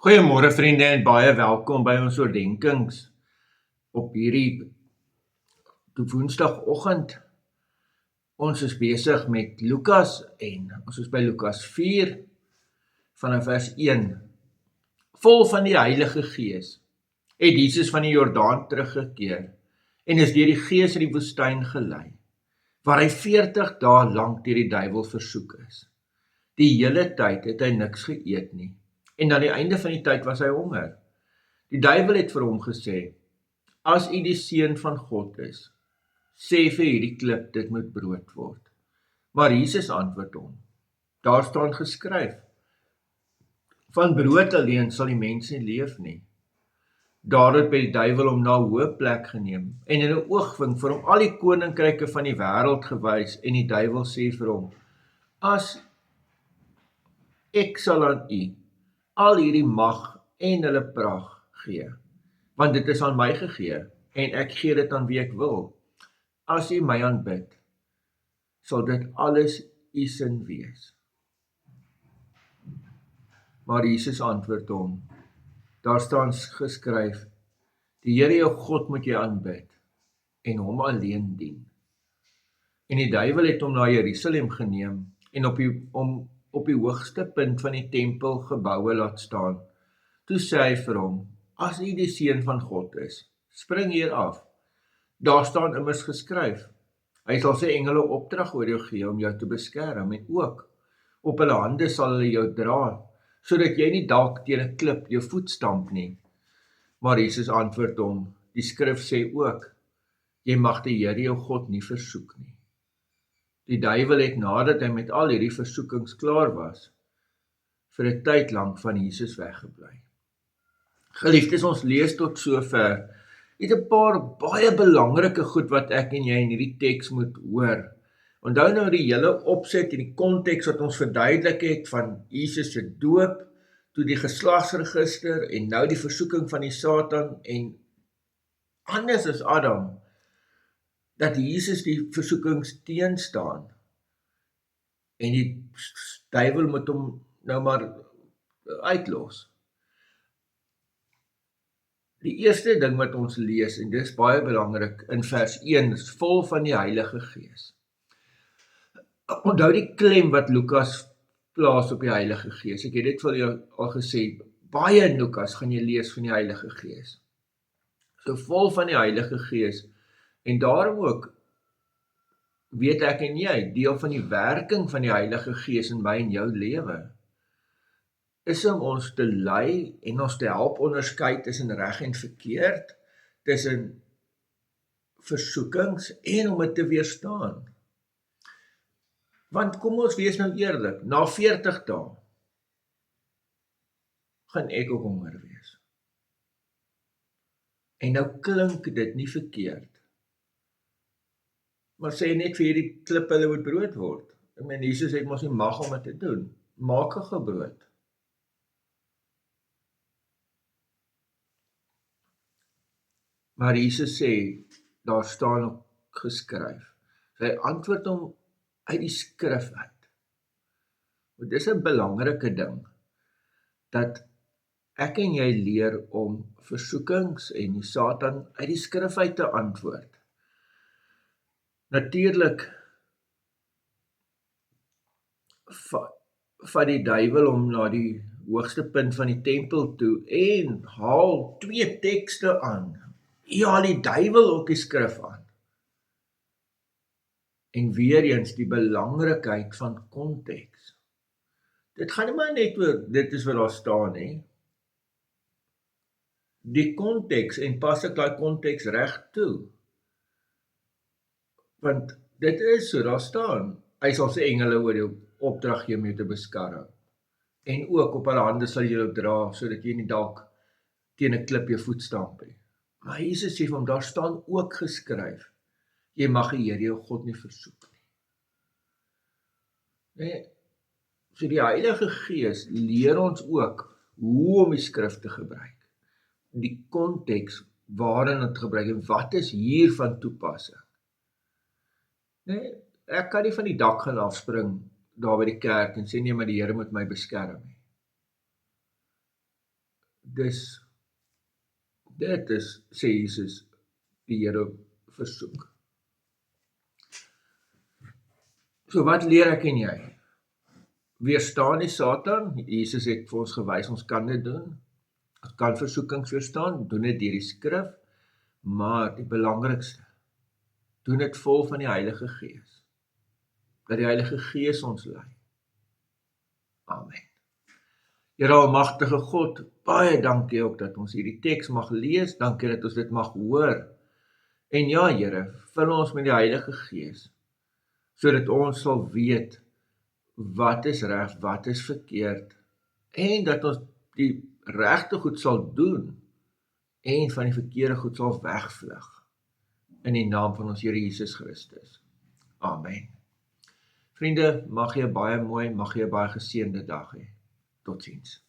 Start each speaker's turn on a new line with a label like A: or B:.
A: Goeiemôre vriende en baie welkom by ons oordenkings op hierdie Woensdagoggend. Ons is besig met Lukas en ons is by Lukas 4 vanaf vers 1. Vol van die Heilige Gees het Jesus van die Jordaan teruggekeer en is deur die Gees in die woestyn gelei, waar hy 40 dae lank deur die duiwel versoek is. Die hele tyd het hy niks geëet nie. En aan die einde van die tyd was hy honger. Die duiwel het vir hom gesê, as u die seun van God is, sê vir hierdie klip dit moet brood word. Maar Jesus antwoord hom, daar staan geskryf, van brood alleen sal die mens nie leef nie. Daarop het die duiwel hom na 'n hoë plek geneem en in 'n oogwink vir hom al die koninkryke van die wêreld gewys en die duiwel sê vir hom, as ek sal aan u al hierdie mag en hulle pragt gee, want dit is aan my gegee, en ek gee dit aan wie ek wil. As u my aanbid, sal dit alles u sin wees. Maar Jesus antwoord hom, daar staan geskryf, die Here jou God moet jy aanbid, en hom alleen dien. En die duiwel het hom na Jerusalem geneem, en op die hoogste punt van die tempelgeboue laat staan. Toe sê hy vir hom, as u die seun van God is, spring hier af. Daar staan immers geskryf, hy sal sy engele opdrag oor jou gee om jou te beskerm, en ook op hulle hande sal hulle jou dra, sodat jy nie dalk teen 'n klip jou voet stamp nie. Maar Jesus antwoord hom, die skrif sê ook, jy mag die Here jou God nie versoek nie. Die duiwel het nadat hy met al hierdie versoekings klaar was, vir 'n tyd lank van Jesus weggebly. Geliefdes, ons lees tot sover. Dit 'n paar baie belangrike goed wat ek en jy in hierdie teks moet hoor. Onthou nou die hele opset en die konteks wat ons verduidelik het van Jesus se doop, toe die geslagsregister en nou die versoeking van die Satan en anders as Adam, dat Jesus die versoekings teenstaan en die duiwel moet hom nou maar uitlos. Die eerste ding wat ons lees, en dit is baie belangrik, in vers 1, is vol van die Heilige Gees. Onthou die klem wat Lukas plaas op die Heilige Gees. Ek het dit vir jou al gesê, baie in Lukas gaan jy lees van die Heilige Gees. So vol van die Heilige Gees, en daarom ook, weet ek en jy, deel van die werking van die Heilige Gees in my en jou lewe, is om ons te lei en ons te help onderskei tussen reg en verkeerd, tussen versoekings en om dit te weerstaan. Want kom ons wees nou eerlik, na 40 dae gaan ek ook honger wees. En nou klink dit nie verkeerd, maar sê net vir hierdie klip hulle moet brood word. Ek meen, Jesus het mos nie mag om dit te doen. Maak 'n gebrood. Maar Jesus sê, daar staan ook geskryf. Hy antwoord hom uit die skrif uit. Dit is 'n belangrike ding, dat ek en jy leer om versoekings en die Satan uit die skrif uit te antwoord. Natuurlik vat die duiwel hom na die hoogste punt van die tempel toe en haal 2 tekste aan. Ja, die duiwel ook die skrif aan. En weer eens die belangrikheid van konteks. Dit gaan nie maar net oor dit is wat daar staan nie. Die konteks, en pas ek daai konteks reg toe. Want dit is so, daar staan, hy sal sy engele oor jou opdrag gee om jou te beskerm. En ook op hulle hande sal jy jou dra, sodat jy nie dalk teen 'n klip jou voet stamp nie. Maar Jesus sê vir hom, daar staan ook geskryf, jy mag die Here jou God nie versoek nie. Nee, so die Heilige Gees leer ons ook hoe om die skrif te gebruik. Die konteks waarin dit gebruik en wat is hier van toepassing. Nee, ek kan nie van die dak gaan afspring daar by die kerk en sê nee, maar die Here moet my beskerm nie. Dit is, sê Jesus, die Here versoek. So wat leer ek en jy? Weerstaan die Satan. Jesus het vir ons gewys, ons kan dit doen. Ons kan versoekings weerstaan, doen dit deur die skrif, maar die belangrikste, doen dit vol van die Heilige Gees. Dat die Heilige Gees ons lei. Amen. Here almagtige God, baie dankie ook dat ons hierdie teks mag lees, dankie dat ons dit mag hoor. En ja, Here, vul ons met die Heilige Gees, sodat ons sal weet wat is reg, wat is verkeerd, en dat ons die regte goed sal doen, en van die verkeerde goed sal wegvlug, in die naam van ons Here Jesus Christus. Amen. Vriende, mag jy baie mooi, mag jy baie geseënde dag hê. Totsiens.